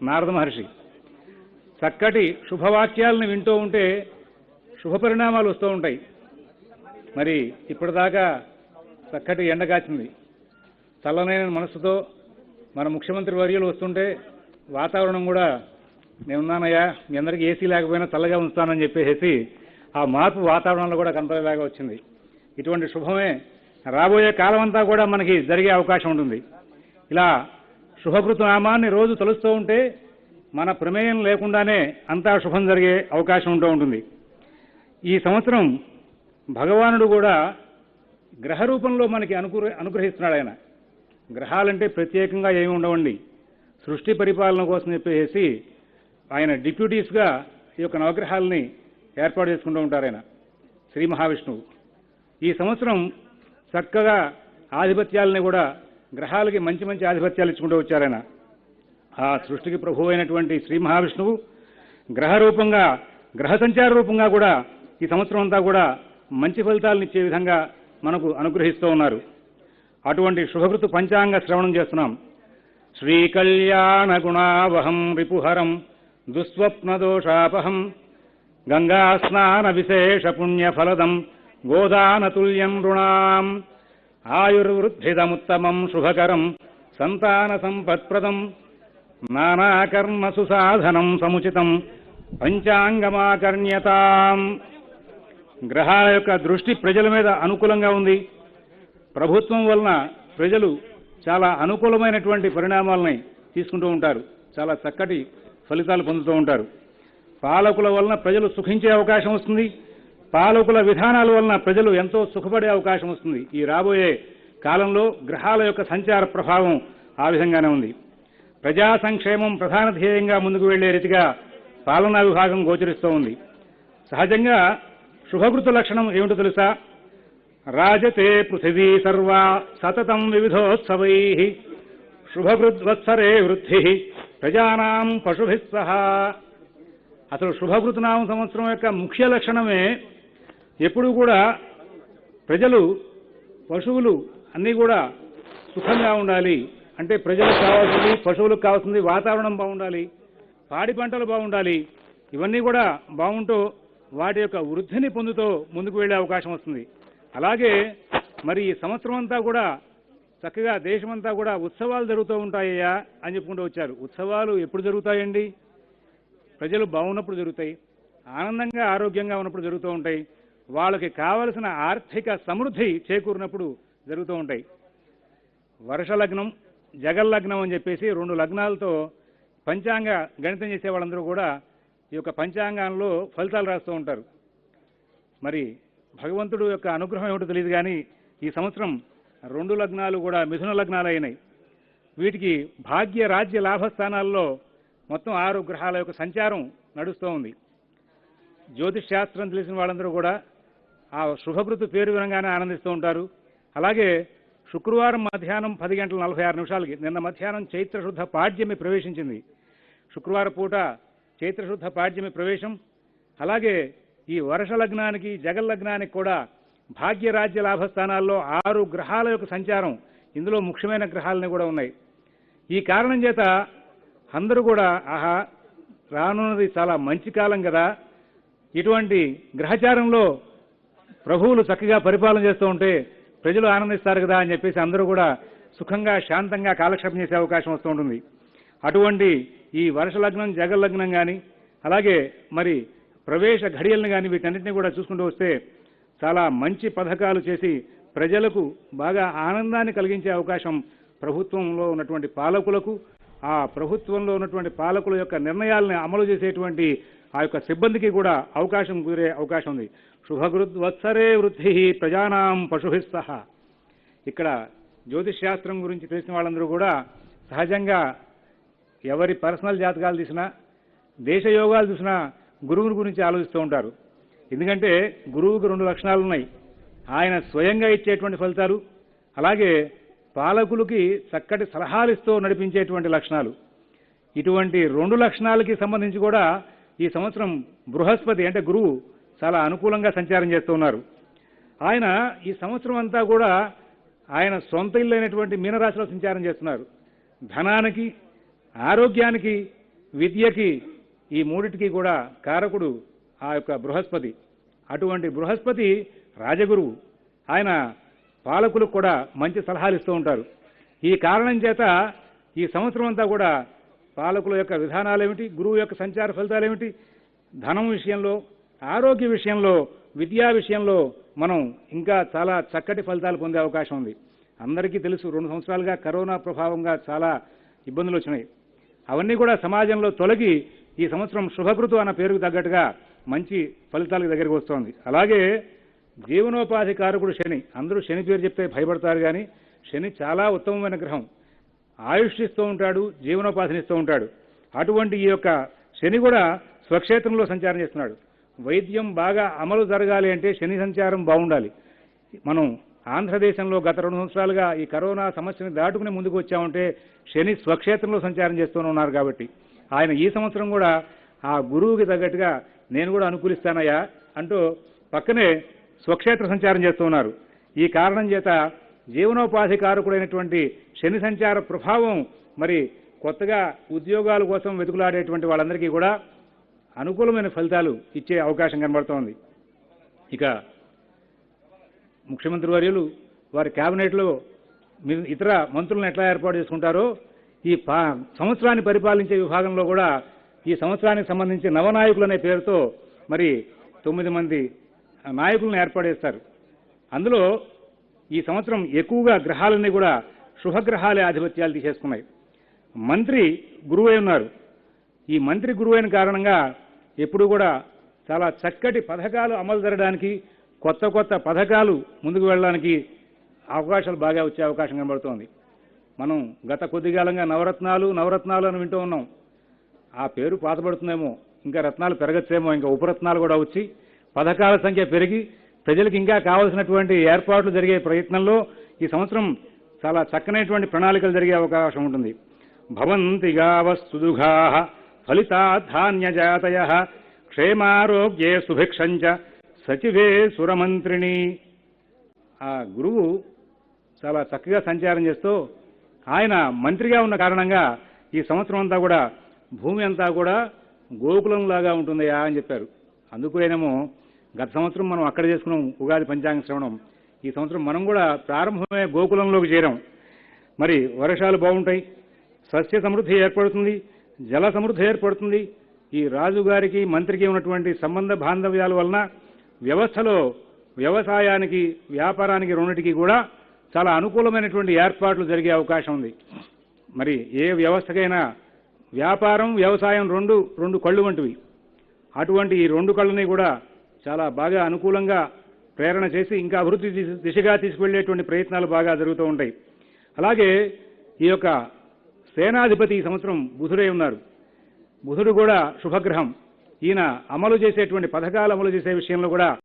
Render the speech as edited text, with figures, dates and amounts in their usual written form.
నారద మహర్షి. చక్కటి శుభవాక్యాలను వింటూ ఉంటే శుభ పరిణామాలు వస్తూ ఉంటాయి. మరి ఇప్పటిదాకా చక్కటి ఎండ కాచింది. చల్లనైన మనసుతో మన ముఖ్యమంత్రి వర్యులు వస్తుంటే వాతావరణం కూడా నేనున్నానయ్యా, మీ అందరికీ ఏసీ లేకపోయినా చల్లగా ఉంచుతానని చెప్పేసి ఆ మార్పు వాతావరణంలో కూడా కనపడేలాగా వచ్చింది. ఇటువంటి శుభమే రాబోయే కాలం అంతా కూడా మనకి జరిగే అవకాశం ఉంటుంది. ఇలా శుభకృత నామాన్ని రోజు తలుస్తూ ఉంటే మన ప్రమేయం లేకుండానే అంతా శుభం జరిగే అవకాశం ఉంటూ ఉంటుంది. ఈ సంవత్సరం భగవానుడు కూడా గ్రహ రూపంలో మనకి అనుగ్రహిస్తున్నాడు. ఆయన గ్రహాలంటే ప్రత్యేకంగా ఏమి ఉండవండి, సృష్టి పరిపాలన కోసం చెప్పేసి ఆయన డిప్యూటీస్గా ఈ యొక్క నవగ్రహాలని ఏర్పాటు చేసుకుంటూ ఉంటారు. ఆయన శ్రీ మహావిష్ణువు ఈ సంవత్సరం చక్కగా ఆధిపత్యాలని కూడా గ్రహాలకి మంచి మంచి ఆధిపత్యాలు ఇచ్చుకుంటూ వచ్చారు. ఆయన ఆ సృష్టికి ప్రభువు అయినటువంటి శ్రీ మహావిష్ణువు గ్రహ రూపంగా, గ్రహ సంచార రూపంగా కూడా ఈ సంవత్సరం అంతా కూడా మంచి ఫలితాలను ఇచ్చే విధంగా మనకు అనుగ్రహిస్తూ ఉన్నారు. అటువంటి శుభకృతు పంచాంగ శ్రవణం చేస్తున్నాం. శ్రీకళ్యాణ గుణావహం రిపుహరం దుస్వప్నదోషాపహం గంగా స్నాన విశేష పుణ్యఫలదం గోదానతుల్యం రుణాం ఆయుర్వృద్ధిదముత్తమం శుభకరం సంతాన సంపత్ప్రదం నానాకర్మ సుసాధనం సముచితం పంచాంగమాకర్ణ్యతాం. గ్రహాల యొక్క దృష్టి ప్రజల మీద అనుకూలంగా ఉంది. ప్రభుత్వం వలన ప్రజలు చాలా అనుకూలమైనటువంటి పరిణామాలని తీసుకుంటూ ఉంటారు, చాలా చక్కటి ఫలితాలు పొందుతూ ఉంటారు. పాలకుల వలన ప్రజలు సుఖించే అవకాశం వస్తుంది. పాలకుల విధానాల వలన ప్రజలు ఎంతో సుఖపడే అవకాశం వస్తుంది. ఈ రాబోయే కాలంలో గ్రహాల యొక్క సంచార ప్రభావం ఆ విధంగానే ఉంది. ప్రజా సంక్షేమం ప్రధాన ధ్యేయంగా ముందుకు వెళ్లే రీతిగా పాలనా విభాగం గోచరిస్తూ ఉంది. సహజంగా శుభకృత లక్షణం ఏమిటో తెలుసా? రాజతే పృథివీ సర్వా సతతం వివిధోత్సవై శుభకృద్వత్సరే వృద్ధి ప్రజానాం పశుభిః సహా. అసలు శుభకృతనామ సంవత్సరం యొక్క ముఖ్య లక్షణమే ఎప్పుడు కూడా ప్రజలు, పశువులు అన్నీ కూడా సుఖంగా ఉండాలి. అంటే ప్రజలకు కావాల్సింది, పశువులకు కావాల్సింది వాతావరణం బాగుండాలి, పాడి పంటలు బాగుండాలి. ఇవన్నీ కూడా బాగుంటూ వాటి యొక్క వృద్ధిని పొందుతూ ముందుకు వెళ్లే అవకాశం వస్తుంది. అలాగే మరి ఈ సంవత్సరం అంతా కూడా చక్కగా దేశమంతా కూడా ఉత్సవాలు జరుగుతూ ఉంటాయ్యా అని చెప్పుకుంటూ వచ్చారు. ఉత్సవాలు ఎప్పుడు జరుగుతాయండి? ప్రజలు బాగున్నప్పుడు జరుగుతాయి, ఆనందంగా ఆరోగ్యంగా ఉన్నప్పుడు జరుగుతూ ఉంటాయి, వాళ్ళకి కావలసిన ఆర్థిక సమృద్ధి చేకూరినప్పుడు జరుగుతూ ఉంటాయి. వర్ష లగ్నం, జగల్లగ్నం అని చెప్పేసి 2 లగ్నాలతో పంచాంగ గణితం చేసే వాళ్ళందరూ కూడా ఈ యొక్క పంచాంగంలో ఫలితాలు రాస్తూ ఉంటారు. మరి భగవంతుడు యొక్క అనుగ్రహం ఏమిటో తెలియదు కానీ ఈ సంవత్సరం 2 లగ్నాలు కూడా మిథున లగ్నాలు అయినాయి. వీటికి భాగ్య, రాజ్య, లాభస్థానాల్లో మొత్తం 6 గ్రహాల యొక్క సంచారం నడుస్తూ ఉంది. జ్యోతిష్ శాస్త్రం తెలిసిన వాళ్ళందరూ కూడా ఆ శుభకృతు పేరు వినంగానే ఆనందిస్తూ ఉంటారు. అలాగే శుక్రవారం మధ్యాహ్నం 10:46 నిన్న మధ్యాహ్నం చైత్రశుద్ధ పాడ్యమి ప్రవేశించింది. శుక్రవారం పూట చైత్రశుద్ధ పాడ్యమి ప్రవేశం. అలాగే ఈ వర్ష లగ్నానికి, జగల్లగ్నానికి కూడా భాగ్య, రాజ్య, లాభస్థానాల్లో 6 గ్రహాల యొక్క సంచారం, ఇందులో ముఖ్యమైన గ్రహాలని కూడా ఉన్నాయి. ఈ కారణం చేత అందరూ కూడా ఆహా, రానున్నది చాలా మంచి కాలం కదా, ఇటువంటి గ్రహచారంలో ప్రభువులు చక్కగా పరిపాలన చేస్తూ ఉంటే ప్రజలు ఆనందిస్తారు కదా అని చెప్పేసి అందరూ కూడా సుఖంగా, శాంతంగా కాలక్షేపం చేసే అవకాశం వస్తూ ఉంటుంది. అటువంటి ఈ వర్ష లగ్నం, జగల్లగ్నం కానీ, అలాగే మరి ప్రవేశ ఘడియలను కానీ వీటన్నిటిని కూడా చూసుకుంటూ వస్తే చాలా మంచి పథకాలు చేసి ప్రజలకు బాగా ఆనందాన్ని కలిగించే అవకాశం ప్రభుత్వంలో ఉన్నటువంటి పాలకులకు, ఆ ప్రభుత్వంలో ఉన్నటువంటి పాలకుల యొక్క నిర్ణయాలను అమలు చేసేటువంటి ఆ యొక్క సిబ్బందికి కూడా అవకాశం కుదిరే అవకాశం ఉంది. శుభకృద్వత్సరే వృద్ధి ప్రజానాం పశుభిః సహా. ఇక్కడ జ్యోతిష్ శాస్త్రం గురించి తెలిసిన వాళ్ళందరూ కూడా సహజంగా ఎవరి పర్సనల్ జాతకాలు తీసినా, దేశ యోగాలు చూసినా గురువుని గురించి ఆలోచిస్తూ ఉంటారు. ఎందుకంటే గురువుకు 2 లక్షణాలు ఉన్నాయి. ఆయన స్వయంగా ఇచ్చేటువంటి ఫలితాలు, అలాగే పాలకులకి చక్కటి సలహాలు ఇస్తూ నడిపించేటువంటి లక్షణాలు. ఇటువంటి 2 లక్షణాలకి సంబంధించి కూడా ఈ సంవత్సరం బృహస్పతి అంటే గురువు చాలా అనుకూలంగా సంచారం చేస్తూ ఉన్నారు. ఆయన ఈ సంవత్సరం అంతా కూడా ఆయన సొంత ఇల్లు అయినటువంటి మీనరాశిలో సంచారం చేస్తున్నారు. ధనానికి, ఆరోగ్యానికి విద్యకి, ఈ మూడిటికి కూడా కారకుడు ఆ యొక్క బృహస్పతి. అటువంటి బృహస్పతి రాజగురువు. ఆయన పాలకులకు కూడా మంచి సలహాలు ఇస్తూ ఉంటారు. ఈ కారణం చేత ఈ సంవత్సరం అంతా కూడా పాలకుల యొక్క విధానాలు ఏమిటి, గురువు యొక్క సంచార ఫలితాలు ఏమిటి, ధనం విషయంలో, ఆరోగ్య విషయంలో, విద్యా విషయంలో మనం ఇంకా చాలా చక్కటి ఫలితాలు పొందే అవకాశం ఉంది. అందరికీ తెలుసు 2 సంవత్సరాలుగా కరోనా ప్రభావంగా చాలా ఇబ్బందులు వచ్చినాయి. అవన్నీ కూడా సమాజంలో తొలగి ఈ సంవత్సరం శుభకృతు అన్న పేరుకు తగ్గట్టుగా మంచి ఫలితాలకు దగ్గరికి వస్తోంది. అలాగే జీవనోపాధి కారకుడు శని. అందరూ శని పేరు చెప్తే భయపడతారు, కానీ శని చాలా ఉత్తమమైన గ్రహం. ఆయుష్ ఇస్తూ ఉంటాడు, జీవనోపాధిని ఇస్తూ ఉంటాడు. అటువంటి ఈ యొక్క శని కూడా స్వక్షేత్రంలో సంచారం చేస్తున్నాడు. వైద్యం బాగా అమలు జరగాలి అంటే శని సంచారం బాగుండాలి. మనం ఆంధ్రదేశంలో గత 2 సంవత్సరాలుగా ఈ కరోనా సమస్యను దాటుకుని ముందుకు వచ్చామంటే శని స్వక్షేత్రంలో సంచారం చేస్తూనే ఉన్నారు. కాబట్టి ఆయన ఈ సంవత్సరం కూడా ఆ గురువుకి తగ్గట్టుగా నేను కూడా అనుకూలిస్తానయ్యా అంటూ పక్కనే స్వక్షేత్ర సంచారం చేస్తూ ఉన్నారు. ఈ కారణం చేత జీవనోపాధి కారకుడైనటువంటి శని సంచార ప్రభావం మరి కొత్తగా ఉద్యోగాల కోసం వెతుకులాడేటువంటి వాళ్ళందరికీ కూడా అనుకూలమైన ఫలితాలు ఇచ్చే అవకాశం కనబడుతోంది. ఇక ముఖ్యమంత్రి వర్యులు వారి కేబినెట్లో ఇతర మంత్రులను ఎట్లా ఏర్పాటు చేసుకుంటారో ఈ సంవత్సరాన్ని పరిపాలించే విభాగంలో కూడా ఈ సంవత్సరానికి సంబంధించి నవనాయకులు అనే పేరుతో మరి 9 మంది నాయకులను ఏర్పాటు చేస్తారు. అందులో ఈ సంవత్సరం ఎక్కువగా గ్రహాలన్నీ కూడా శుభగ్రహాలే ఆధిపత్యాలు తీసేసుకున్నాయి. మంత్రి గురువై ఉన్నారు. ఈ మంత్రి గురువైన కారణంగా ఎప్పుడు కూడా చాలా చక్కటి పథకాలు అమలు జరగడానికి, కొత్త కొత్త పథకాలు ముందుకు వెళ్ళడానికి అవకాశాలు బాగా వచ్చే అవకాశం కనబడుతోంది. మనం గత కొద్ది కాలంగా నవరత్నాలు అని వింటూ ఉన్నాం. ఆ పేరు పాతపడుతుందేమో, ఇంకా రత్నాలు పెరగచ్చేమో, ఇంకా ఉపరత్నాలు కూడా వచ్చి పథకాల సంఖ్య పెరిగి ప్రజలకు ఇంకా కావాల్సినటువంటి ఏర్పాట్లు జరిగే ప్రయత్నంలో ఈ సంవత్సరం చాలా చక్కనైనటువంటి ప్రణాళికలు జరిగే అవకాశం ఉంటుంది. భవంతి గావస్తుదుఘా ఫలితా ధాన్యజాతయ క్షేమారోగ్యే సుభిక్షంచ సచివే సురమంత్రిణి. ఆ గురువు చాలా చక్కగా సంచారం చేస్తూ ఆయన మంత్రిగా ఉన్న కారణంగా ఈ సంవత్సరం అంతా కూడా భూమి అంతా కూడా గోకులంలాగా ఉంటుందయా అని చెప్పారు. అందుకేనేమో గత సంవత్సరం మనం అక్కడ చేసుకున్నాం ఉగాది పంచాంగ శ్రవణం. ఈ సంవత్సరం మనం కూడా ప్రారంభమే గోకులంలోకి చేరాం. మరి వర్షాలు బాగుంటాయి, సస్య సమృద్ధి ఏర్పడుతుంది, జల సమృద్ధి ఏర్పడుతుంది. ఈ రాజుగారికి మంత్రికి ఉన్నటువంటి సంబంధ బాంధవ్యాల వలన వ్యవస్థలో వ్యవసాయానికి, వ్యాపారానికి రెండింటికి కూడా చాలా అనుకూలమైనటువంటి ఏర్పాట్లు జరిగే అవకాశం ఉంది. మరి ఏ వ్యవస్థకైనా వ్యాపారం, వ్యవసాయం రెండు కళ్ళు వంటివి. అటువంటి ఈ 2 కళ్ళని కూడా చాలా బాగా అనుకూలంగా ప్రేరణ చేసి ఇంకా అభివృద్ధి దిశగా తీసుకువెళ్లేటువంటి ప్రయత్నాలు బాగా జరుగుతూ ఉంటాయి. అలాగే ఈ యొక్క సేనాధిపతి ఈ సంవత్సరం బుధుడై ఉన్నారు. బుధుడు కూడా శుభగ్రహం. ఈయన అమలు చేసేటువంటి పథకాలు అమలు చేసే విషయంలో కూడా